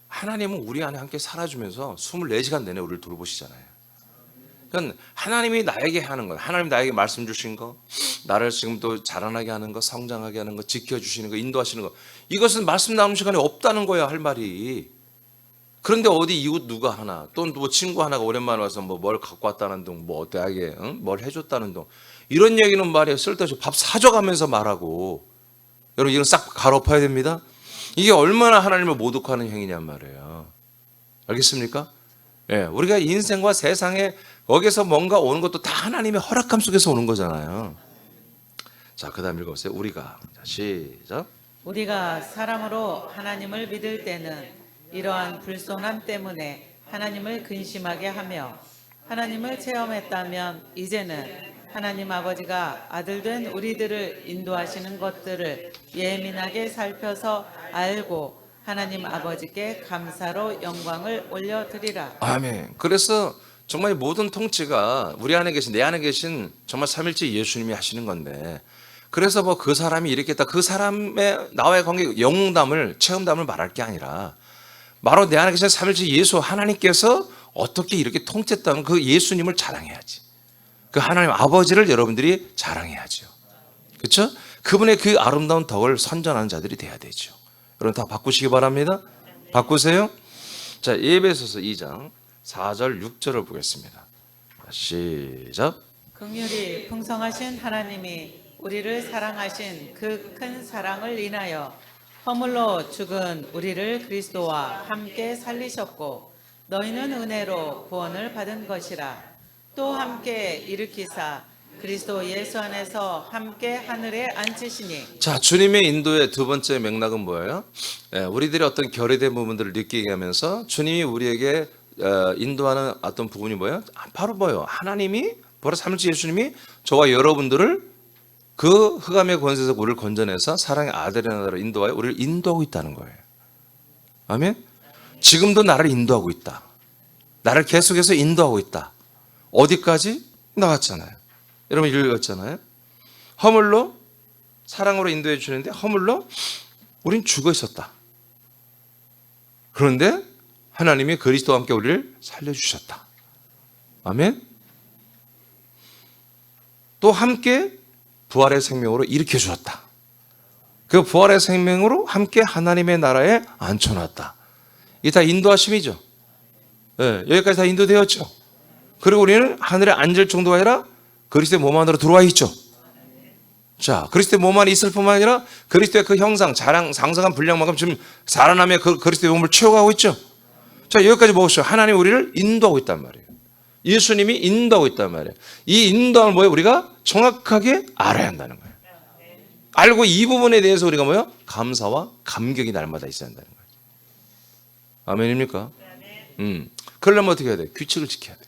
하나님은 우리 안에 함께 살아주면서 24시간 내내 우리를 돌보시잖아요. 그러니까 하나님이 나에게 하는 거, 하나님 나에게 말씀 주신 거, 나를 지금 또 자라나게 하는 거, 성장하게 하는 거, 지켜주시는 거, 인도하시는 거, 이것은 말씀 나누는 시간에 없다는 거야, 할 말이. 그런데 어디 이웃 누가 하나, 또 친구 하나가 오랜만에 와서 뭘 갖고 왔다는 둥, 대학에 뭘 해줬다는 둥, 이런 얘기는 말이에요. 쓸데없이 밥 사줘가면서 말하고. 여러분, 이건 싹 갈아엎어야 됩니다. 이게 얼마나 하나님을 모독하는 행위냔 말이에요. 알겠습니까? 예, 우리가 인생과 세상에 거기서 뭔가 오는 것도 다 하나님의 허락함 속에서 오는 거잖아요. 자, 그 다음 읽어보세요. 우리가. 자, 시작. 우리가 사람으로 하나님을 믿을 때는 이러한 불손함 때문에 하나님을 근심하게 하며 하나님을 체험했다면 이제는 하나님 아버지가 아들된 우리들을 인도하시는 것들을 예민하게 살펴서 알고 하나님 아버지께 감사로 영광을 올려드리라. 아멘. 그래서 정말 모든 통치가 우리 안에 계신, 내 안에 계신 정말 삼일째 예수님이 하시는 건데, 그래서 그 사람이 이렇게 했다, 그 사람의 나와의 관계, 영담을, 체험담을 말할 게 아니라 바로 내 안에 계신 삼일째 예수 하나님께서 어떻게 이렇게 통치했다는 그 예수님을 자랑해야지. 그 하나님 아버지를 여러분들이 자랑해야죠. 그렇죠? 그분의 그 아름다운 덕을 선전하는 자들이 돼야 되죠. 여러분 다 바꾸시기 바랍니다. 바꾸세요. 자, 에베소서 2장 4절 6절을 보겠습니다. 시작. 긍휼이 풍성하신 하나님이 우리를 사랑하신 그 큰 사랑을 인하여 허물로 죽은 우리를 그리스도와 함께 살리셨고 너희는 은혜로 구원을 받은 것이라. 또 함께 일으키사 그리스도 예수 안에서 함께 하늘에 앉히시니. 자, 주님의 인도의 두 번째 맥락은 뭐예요? 우리들이 어떤 결여된 부분들을 느끼게 하면서 주님이 우리에게 인도하는 어떤 부분이 뭐예요? 바로 뭐예요? 하나님이 바로 삼일째 예수님이 저와 여러분들을 그 흑암의 권세에서 우리를 건져내서 사랑의 아들의 나라로 인도하여 우리를 인도하고 있다는 거예요. 아멘? 지금도 나를 인도하고 있다. 나를 계속해서 인도하고 있다. 어디까지? 나왔잖아요. 여러분 읽었잖아요. 허물로 사랑으로 인도해 주는데 허물로 우린 죽어 있었다. 그런데 하나님이 그리스도와 함께 우리를 살려주셨다. 아멘. 또 함께 부활의 생명으로 일으켜 주셨다. 그 부활의 생명으로 함께 하나님의 나라에 앉혀놨다. 이게 다 인도하심이죠. 네, 여기까지 다 인도되었죠. 그리고 우리는 하늘에 앉을 정도가 아니라 그리스도의 몸 안으로 들어와 있죠. 자, 그리스도의 몸 안에 있을 뿐만 아니라 그리스도의 그 형상, 자랑, 상상한 분량만큼 지금 살아나며 그 그리스도의 몸을 채워가고 있죠. 자, 여기까지 보십시오. 하나님이 우리를 인도하고 있단 말이에요. 예수님이 인도하고 있단 말이에요. 이 인도함을 뭐예요? 우리가 정확하게 알아야 한다는 거예요. 알고 이 부분에 대해서 우리가 뭐예요? 감사와 감격이 날마다 있어야 한다는 거예요. 아멘입니까? 그러려면 어떻게 해야 돼? 규칙을 지켜야 돼.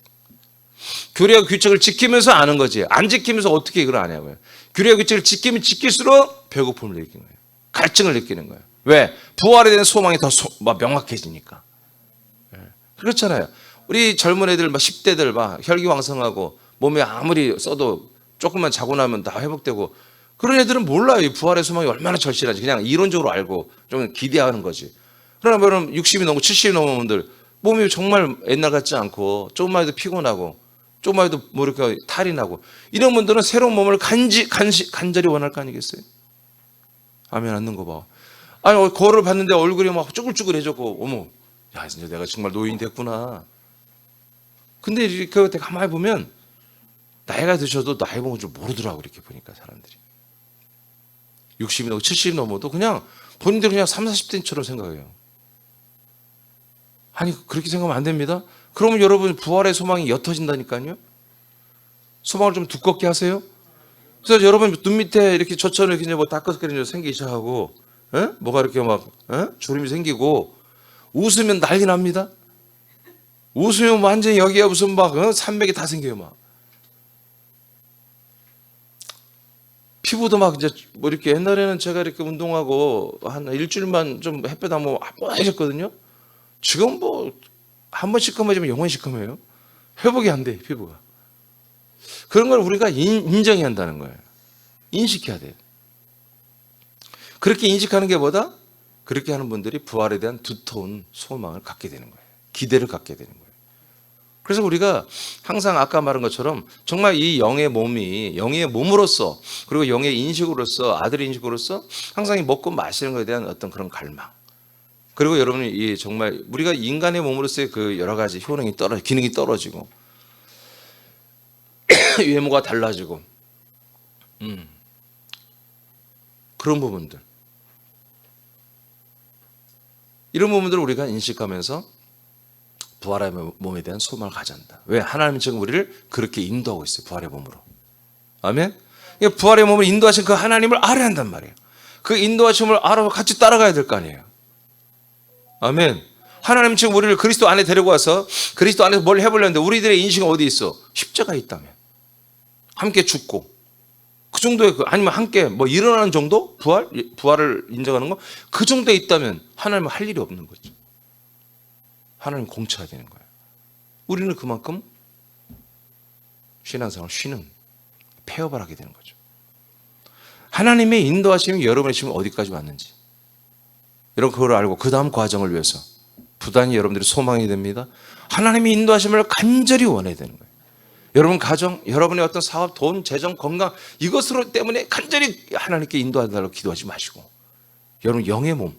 규례와 규칙을 지키면서 아는 거지. 안 지키면서 어떻게 이걸 아냐고요. 규례와 규칙을 지키면 지킬수록 배고픔을 느끼는 거예요. 갈증을 느끼는 거예요. 왜? 부활에 대한 소망이 더 명확해지니까. 그렇잖아요. 우리 젊은 애들, 10대들 혈기왕성하고 몸에 아무리 써도 조금만 자고 나면 다 회복되고, 그런 애들은 몰라요. 이 부활의 소망이 얼마나 절실한지. 그냥 이론적으로 알고 좀 기대하는 거지. 그러나 여러분 60이 넘고 70이 넘은 분들 몸이 정말 옛날 같지 않고 조금만 해도 피곤하고 조금만 해도 뭐 이렇게 탈이 나고, 이런 분들은 새로운 몸을 간절히 원할 거 아니겠어요? 아멘. 앉는 거 봐. 아니, 거울을 봤는데 얼굴이 막 쭈글쭈글해졌고, 어머, 야, 진짜 내가 정말 노인 됐구나. 근데 이렇게 가만히 보면 나이가 드셔도 나이 먹은 줄 모르더라고. 이렇게 보니까 사람들이 60이 넘고 70이 넘어도 그냥 본인들 그냥 30, 40대처럼 생각해요. 아니, 그렇게 생각하면 안 됩니다. 그러면 여러분 부활의 소망이 옅어진다니까요. 소망을 좀 두껍게 하세요. 그래서 여러분 눈 밑에 이렇게 저처럼 이렇게 뭐 다크서클이 생기기 시작하고, 뭐가 이렇게 막 주름이 생기고, 웃으면 난리 납니다. 웃으면 완전히 여기에 무슨 막 산맥이 다 생겨요. 막 피부도 막 이제 뭐 이렇게, 옛날에는 제가 이렇게 운동하고 한 일주일만 좀 햇볕 한번 뽀해졌거든요. 지금 뭐 한 번 시커매지면 영원히 시커매요. 회복이 안 돼, 피부가. 그런 걸 우리가 인정해야 한다는 거예요. 인식해야 돼요. 그렇게 인식하는 게 뭐다? 그렇게 하는 분들이 부활에 대한 두터운 소망을 갖게 되는 거예요. 기대를 갖게 되는 거예요. 그래서 우리가 항상 아까 말한 것처럼 정말 이 영의 몸이 영의 몸으로서, 그리고 영의 인식으로서, 아들의 인식으로서 항상 이 먹고 마시는 것에 대한 어떤 그런 갈망, 그리고 여러분이 이 정말 우리가 인간의 몸으로서의 그 여러 가지 효능이 기능이 떨어지고 외모가 달라지고 그런 부분들, 이런 부분들을 우리가 인식하면서 부활의 몸에 대한 소망을 가져야 한다. 왜? 하나님은 지금 우리를 그렇게 인도하고 있어요. 부활의 몸으로. 아멘. 그러니까 부활의 몸을 인도하신 그 하나님을 알아야 한단 말이에요. 그 인도하심을 알아서 같이 따라가야 될 거 아니에요. 아멘. 하나님 지금 우리를 그리스도 안에 데리고 와서 그리스도 안에서 뭘 해보려는데, 우리들의 인식은 어디 있어? 십자가에 있다면. 함께 죽고, 그 정도의, 아니면 함께 뭐 일어나는 정도? 부활을 인정하는 거? 그 정도에 있다면 하나님은 할 일이 없는 거죠. 하나님 공쳐야 되는 거예요. 우리는 그만큼 신앙생활 쉬는, 폐업을 하게 되는 거죠. 하나님의 인도하심이 여러분의 지금 어디까지 왔는지, 여러분 그걸 알고 그 다음 과정을 위해서 부단히 여러분들이 소망이 됩니다. 하나님의 인도하심을 간절히 원해야 되는 거예요. 여러분 가정, 여러분의 어떤 사업, 돈, 재정, 건강, 이것으로 때문에 간절히 하나님께 인도하달라고 기도하지 마시고, 여러분 영의 몸,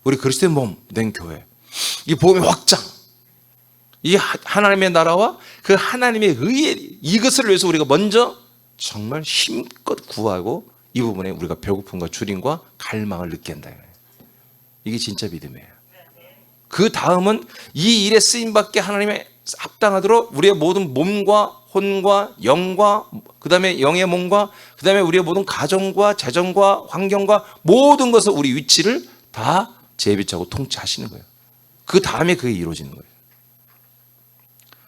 우리 그리스도의 몸 된 교회, 이 복음의 확장, 이 하나님의 나라와 그 하나님의 의에, 이것을 위해서 우리가 먼저 정말 힘껏 구하고, 이 부분에 우리가 배고픔과 주림과 갈망을 느끼게 한다. 이게 진짜 믿음이에요. 그 다음은 이 일에 쓰임받게 하나님의 합당하도록 우리의 모든 몸과 혼과 영과, 그 다음에 영의 몸과, 그 다음에 우리의 모든 가정과 재정과 환경과 모든 것을, 우리 위치를 다 제비차고 통치하시는 거예요. 그 다음에 그게 이루어지는 거예요.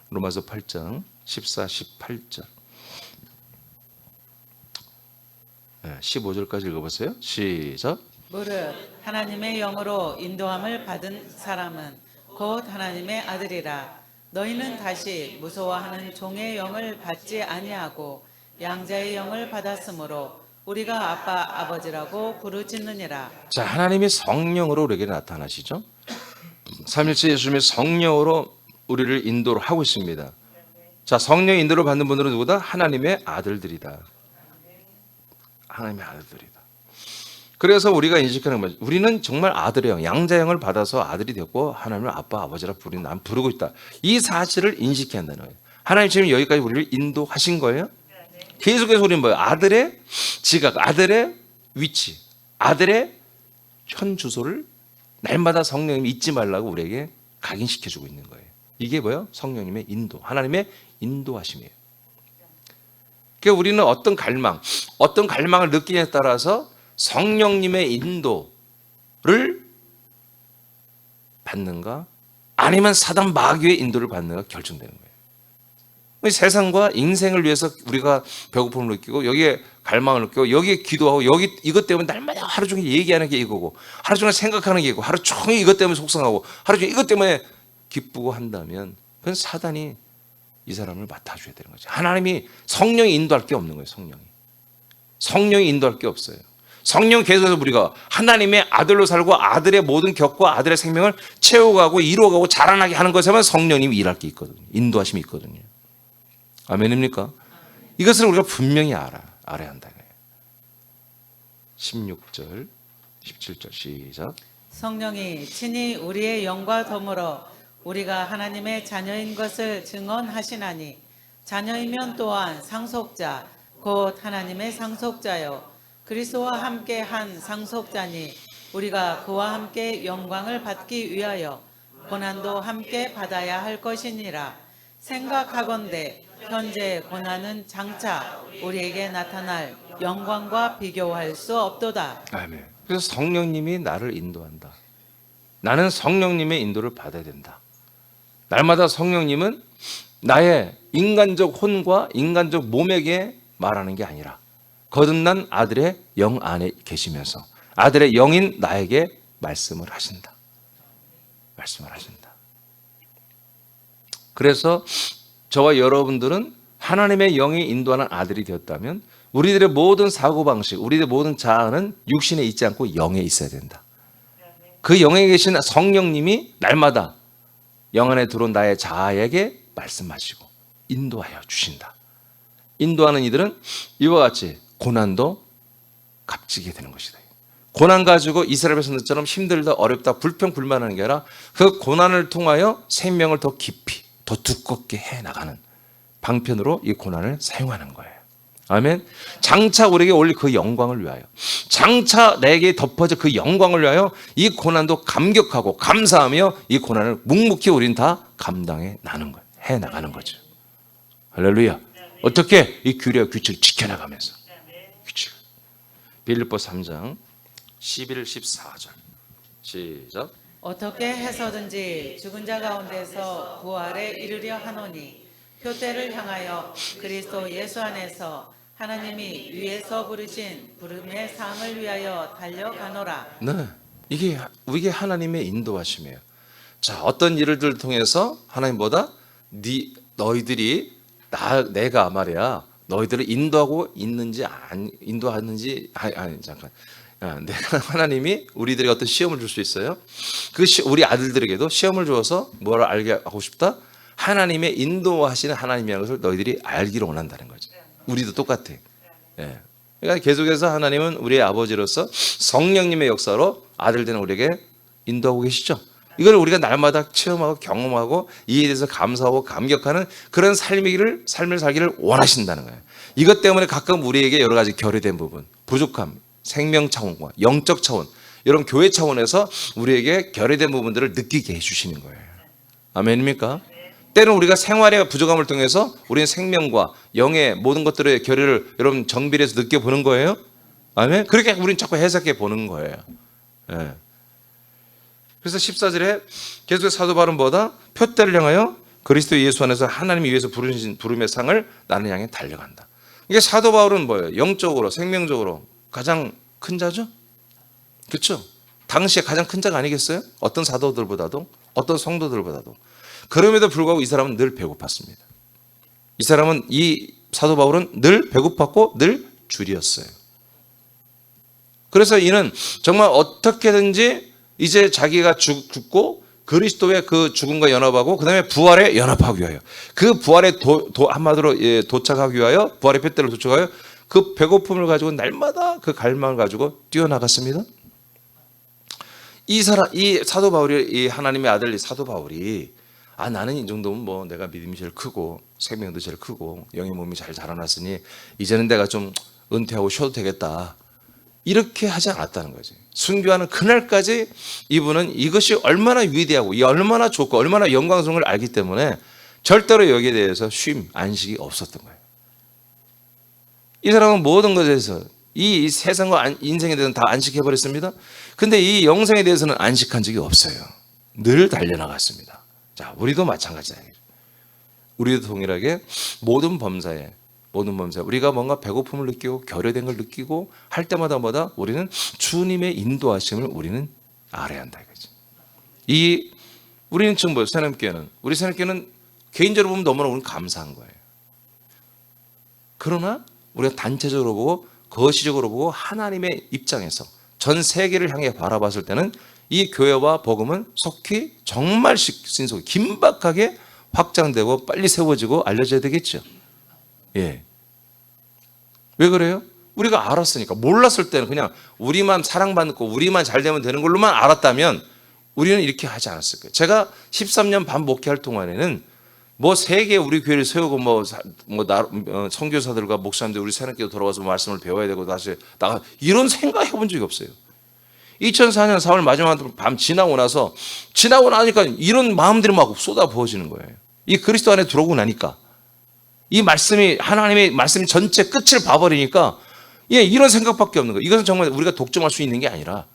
로마서 8장 14, 18절 15절까지 읽어보세요. 시작. 무릇 하나님의 영으로 인도함을 받은 사람은 곧 하나님의 아들이라. 너희는 다시 무서워하는 종의 영을 받지 아니하고 양자의 영을 받았으므로 우리가 아빠 아버지라고 부르짖느니라. 자, 하나님이 성령으로 우리에게 나타나시죠. 삼일째 예수님이 성령으로 우리를 인도를 하고 있습니다. 자, 성령의 인도를 받는 분들은 누구다? 하나님의 아들들이다. 하나님의 아들들이다. 그래서 우리가 인식하는 거죠. 우리는 정말 아들의 영, 양자의 영을 받아서 아들이 됐고 하나님을 아빠, 아버지라 부르는, 난 부르고 있다. 이 사실을 인식해야 한다는 거예요. 하나님 지금 여기까지 우리를 인도하신 거예요. 계속해서 우리는 뭐예요? 아들의 지각, 아들의 위치, 아들의 현 주소를 날마다 성령님이 잊지 말라고 우리에게 각인시켜주고 있는 거예요. 이게 뭐예요? 성령님의 인도, 하나님의 인도하심이에요. 그러니까 우리는 어떤 갈망을 느끼냐에 따라서 성령님의 인도를 받는가, 아니면 사단 마귀의 인도를 받는가 결정되는 거예요. 세상과 인생을 위해서 우리가 배고픔을 느끼고 여기에 갈망을 느끼고 여기에 기도하고 여기 이것 때문에 날마다 하루 종일 얘기하는 게 이거고 하루 종일 생각하는 게 이거고 하루 종일 이것 때문에 속상하고 하루 종일 이것 때문에 기쁘고 한다면 그건 사단이 이 사람을 맡아줘야 되는 거죠. 하나님이 성령이 인도할 게 없는 거예요. 성령이 인도할 게 없어요. 성령 계속해서 우리가 하나님의 아들로 살고 아들의 모든 격과 아들의 생명을 채워가고 이루어가고 자라나게 하는 것에만 성령님이 일할 게 있거든요. 인도하심이 있거든요. 아멘입니까? 이것을 우리가 분명히 알아야 한다. 16절, 17절 시작. 성령이 친히 우리의 영과 더불어 우리가 하나님의 자녀인 것을 증언하시나니 자녀이면 또한 상속자 곧 하나님의 상속자요 그리스도와 함께 한 상속자니 우리가 그와 함께 영광을 받기 위하여 고난도 함께 받아야 할 것이니라. 생각하건대 현재 고난은 장차 우리에게 나타날 영광과 비교할 수 없도다. 아멘. 그래서 성령님이 나를 인도한다. 나는 성령님의 인도를 받아야 된다. 날마다 성령님은 나의 인간적 혼과 인간적 몸에게 말하는 게 아니라 거듭난 아들의 영 안에 계시면서 아들의 영인 나에게 말씀을 하신다. 그래서 저와 여러분들은 하나님의 영이 인도하는 아들이 되었다면 우리들의 모든 사고방식, 우리들의 모든 자아는 육신에 있지 않고 영에 있어야 된다. 그 영에 계신 성령님이 날마다 영 안에 들어온 나의 자아에게 말씀하시고 인도하여 주신다. 인도하는 이들은 이와 같이 고난도 값지게 되는 것이다. 고난 가지고 이스라엘 백성들처럼 힘들다, 어렵다, 불평불만하는 게 아니라 그 고난을 통하여 생명을 더 깊이, 더 두껍게 해나가는 방편으로 이 고난을 사용하는 거예요. 아멘. 장차 우리에게 올릴 그 영광을 위하여, 장차 내게 덮어져 그 영광을 위하여 이 고난도 감격하고 감사하며 이 고난을 묵묵히 우리는 다 감당해 나가는 거예요. 해 나가는 거죠. 할렐루야. 어떻게? 이 규례와 규칙을 지켜나가면서. 규칙. 빌립보 3장 11, 14절 시작. 어떻게 해서든지 죽은 자 가운데서 부활에 이르려 하노니 표대를 향하여 그리스도 예수 안에서 하나님이 위에서 부르신 부름의 상을 위하여 달려가노라. 네, 이게 하나님의 인도하심이에요. 자, 어떤 일을 통해서 하나님보다 너희들이 내가 말이야 너희들을 인도하고 있는지 인도하는지 잠깐. 내가 하나님이 우리들에게 어떤 시험을 줄 수 있어요. 우리 아들들에게도 시험을 주어서 뭐를 알게 하고 싶다. 하나님의 인도하시는 하나님이라는 것을 너희들이 알기를 원한다는 거죠. 우리도 똑같아. 예. 그러니까 계속해서 하나님은 우리의 아버지로서 성령님의 역사로 아들 되는 우리에게 인도하고 계시죠. 이걸 우리가 날마다 체험하고 경험하고 이에 대해서 감사하고 감격하는 그런 삶을 살기를 원하신다는 거예요. 이것 때문에 가끔 우리에게 여러 가지 결여된 부분, 부족함, 생명 차원과 영적 차원, 여러분 교회 차원에서 우리에게 결여된 부분들을 느끼게 해주시는 거예요. 아멘입니까? 때는 우리가 생활의 부족함을 통해서 우리는 생명과 영의 모든 것들의 결여를 여러분 정비해서 느껴보는 거예요. 아멘. 그렇게 우리는 자꾸 해석해 보는 거예요. 예. 그래서 14절에 계속해서 사도 바울은 표대를 향하여 그리스도 예수 안에서 하나님이 위해서 부르신 부름의 상을 나는 향해 달려간다. 이게 사도 바울은 뭐예요? 영적으로 생명적으로 가장 큰 자죠? 그렇죠? 당시에 가장 큰 자가 아니겠어요? 어떤 사도들보다도 어떤 성도들보다도. 그럼에도 불구하고 이 사람은 늘 배고팠습니다. 이 사도 바울은 늘 배고팠고 늘 줄이었어요. 그래서 이는 정말 어떻게든지 이제 자기가 죽고 그리스도의 그 죽음과 연합하고 그 다음에 부활에 연합하기 위하여 그 부활에 한마디로 도착하기 위하여 부활의 표대를 도착하여 그 배고픔을 가지고 날마다 그 갈망을 가지고 뛰어나갔습니다. 이 사도 바울이 이 하나님의 아들 이 사도 바울이 나는 이 정도면 내가 믿음이 제일 크고 생명도 제일 크고 영의 몸이 잘 자라났으니 이제는 내가 좀 은퇴하고 쉬어도 되겠다. 이렇게 하지 않았다는 거지. 순교하는 그날까지 이분은 이것이 얼마나 위대하고 얼마나 좋고 얼마나 영광스러운 걸 알기 때문에 절대로 여기에 대해서 안식이 없었던 거예요. 이 사람은 모든 것에 대해서 이 세상과 인생에 대해서는 다 안식해버렸습니다. 근데 이 영생에 대해서는 안식한 적이 없어요. 늘 달려나갔습니다. 자, 우리도 마찬가지다. 우리도 동일하게 모든 범사에 우리가 뭔가 배고픔을 느끼고 결여된 걸 느끼고 할 때마다 우리는 주님의 인도하심을 우리는 알아야 한다 이거지. 우리는 지금 뭐예요? 우리 새남교회는 개인적으로 보면 너무나 우리는 감사한 거예요. 그러나 우리가 단체적으로 보고 거시적으로 보고 하나님의 입장에서 전 세계를 향해 바라봤을 때는 이 교회와 복음은 속히 정말 신속히 긴박하게 확장되고 빨리 세워지고 알려져야 되겠죠. 예. 왜 그래요? 우리가 알았으니까. 몰랐을 때는 그냥 우리만 사랑받고 우리만 잘 되면 되는 걸로만 알았다면 우리는 이렇게 하지 않았을 거예요. 제가 13년 반 목회할 동안에는 뭐 세계 우리 교회를 세우고 선교사들과 목사님들 우리 새롭게 돌아와서 말씀을 배워야 되고 다시 나가 이런 생각 해본 적이 없어요. 2004년 4월 마지막 밤 지나고 나니까 이런 마음들이 막 쏟아 부어지는 거예요. 이 그리스도 안에 들어오고 나니까 이 말씀이 하나님의 말씀이 전체 끝을 봐버리니까 이런 생각밖에 없는 거예요. 이것은 정말 우리가 독점할 수 있는 게 아니라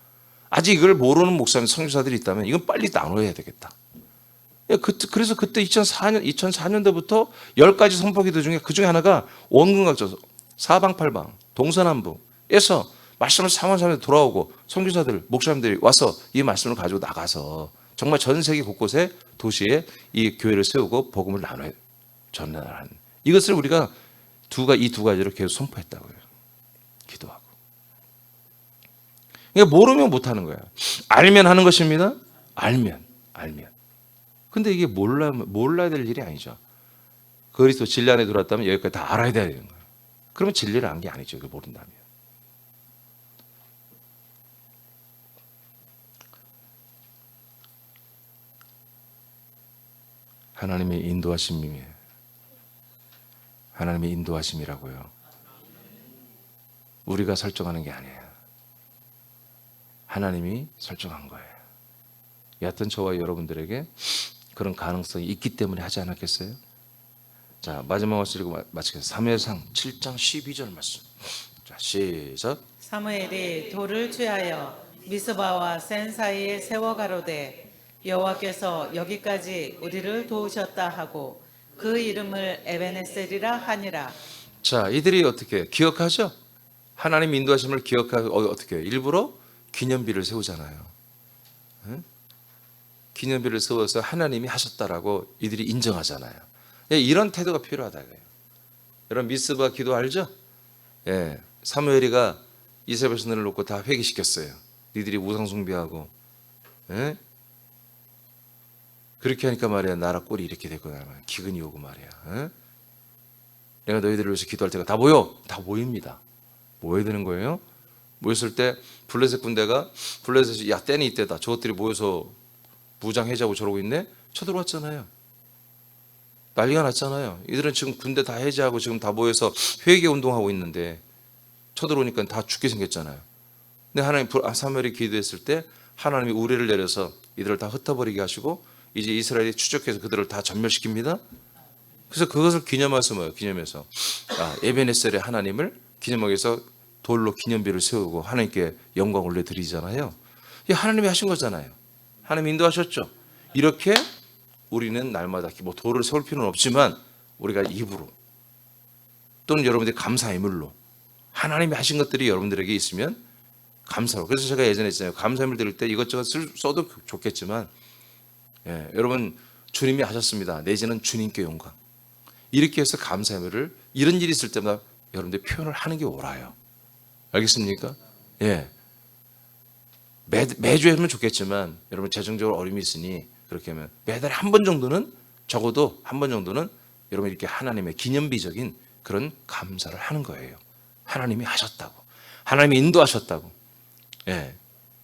아직 이걸 모르는 목사님 선교사들이 있다면 이건 빨리 나눠야 되겠다. 그래서 그때 2004년도부터 10가지 선포기도 중에 그 중에 하나가 원근각적 사방팔방 동서남북에서 말씀을 사모하면서 돌아오고 선교사들 목사님들이 와서 이 말씀을 가지고 나가서 정말 전 세계 곳곳에 도시에 이 교회를 세우고 복음을 전하는 이것을 우리가 이 두 가지로 계속 선포했다고요. 기도하고. 그러니까 모르면 못하는 거예요. 알면 하는 것입니다. 알면. 근데 이게 몰라야 될 일이 아니죠. 그리스도 진리 안에 들어왔다면 여기까지 다 알아야 되는 거예요. 그러면 진리를 안 게 아니죠. 그걸 모른다면. 하나님의 인도하심이라고요. 우리가 설정하는 게 아니에요. 하나님이 설정한 거예요. 여하튼 저와 여러분들에게 그런 가능성이 있기 때문에 하지 않았겠어요? 자, 마지막 말씀 읽고 마치겠습니다. 사무엘상 7장 12절 말씀. 자, 시작. 사무엘이 돌을 취하여 미스바와 센 사이에 세워 가로되 여호와께서 여기까지 우리를 도우셨다 하고 그 이름을 에베네셀이라 하니라. 자, 이들이 어떻게 기억하죠? 하나님 인도하심을 기억하고 어떻게 일부러 기념비를 세우잖아요. 응? 기념비를 세워서 하나님이 하셨다라고 이들이 인정하잖아요. 이런 태도가 필요하다. 여러분 미스바 기도 알죠? 예, 사무엘이가 이세벨 손을 놓고 다 회개시켰어요. 니들이 우상 숭배하고, 예? 그렇게 하니까 말이야 나라 꼴이 이렇게 됐구나. 기근이 오고 말이야. 예? 내가 너희들을 위해서 기도할 때가 다 모입니다. 모여야 되는 거예요. 모였을 때 블레셋 군대가 블레셋이 야 때는 이때다. 저것들이 모여서 무장 해제하고 저러고 있네. 쳐들어왔잖아요. 난리가 났잖아요. 이들은 지금 군대 다 해제하고 지금 다 모여서 회개 운동하고 있는데 쳐들어오니까 다 죽게 생겼잖아요. 근데 하나님 사무엘이 기도했을 때 하나님이 우레를 내려서 이들을 다 흩어버리게 하시고 이제 이스라엘이 추적해서 그들을 다 전멸시킵니다. 그래서 그것을 기념해서 뭐예요? 기념해서 에베네셀의 하나님을 기념하기 위해서 돌로 기념비를 세우고 하나님께 영광 올려드리잖아요. 이게 하나님이 하신 거잖아요. 하나님 인도하셨죠. 이렇게 우리는 날마다 뭐 돌을 세울 필요는 없지만 우리가 입으로 또는 여러분들이 감사의 물로 하나님이 하신 것들이 여러분들에게 있으면 감사로. 그래서 제가 예전에 했잖아요. 감사함을 드릴 때 이것저것 써도 좋겠지만 여러분 주님이 하셨습니다. 내지는 주님께 영광. 이렇게 해서 감사함을 이런 일이 있을 때마다 여러분들이 표현을 하는 게 옳아요. 알겠습니까? 예. 매주 하면 좋겠지만 여러분 재정적으로 어려움이 있으니 그렇게 하면 매달에 한 번 정도는 적어도 한 번 정도는 여러분 이렇게 하나님의 기념비적인 그런 감사를 하는 거예요. 하나님이 하셨다고. 하나님이 인도하셨다고. 예.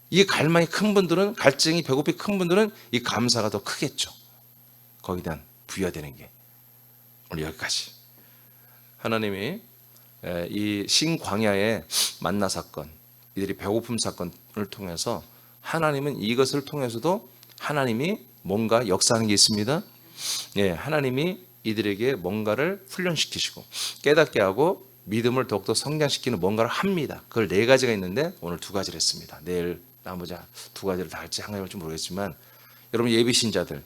이 갈망이 큰 분들은 갈증이 배고픔이 큰 분들은 이 감사가 더 크겠죠. 거기에 대한 부여되는 게. 오늘 여기까지. 하나님이 이 신광야의 만나 사건, 이들이 배고픔 사건을 통해서 하나님은 이것을 통해서도 하나님이 뭔가 역사하는 게 있습니다. 예, 하나님이 이들에게 뭔가를 훈련시키시고 깨닫게 하고 믿음을 더욱더 성장시키는 뭔가를 합니다. 그걸 4가지가 있는데 오늘 2가지를 했습니다. 내일 나머지 2가지를 다 할지 한 가지 할지 모르겠지만 여러분 예비 신자들,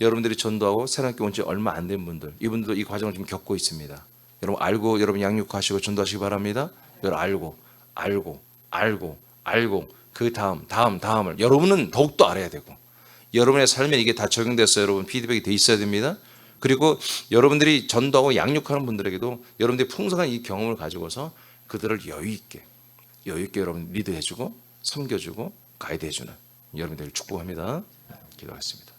여러분들이 전도하고 새롭게 온 지 얼마 안 된 분들, 이분들도 이 과정을 지금 겪고 있습니다. 여러분 알고 여러분 양육하시고 전도하시기 바랍니다. 여러분 알고 그 다음을 여러분은 더욱더 알아야 되고, 여러분의 삶에 이게 다 적용됐어요. 여러분 피드백이 돼 있어야 됩니다. 그리고 여러분들이 전도하고 양육하는 분들에게도 여러분들이 풍성한 이 경험을 가지고서 그들을 여유 있게 여러분 리드해주고 섬겨주고 가이드해주는 여러분들을 축복합니다. 기도하겠습니다.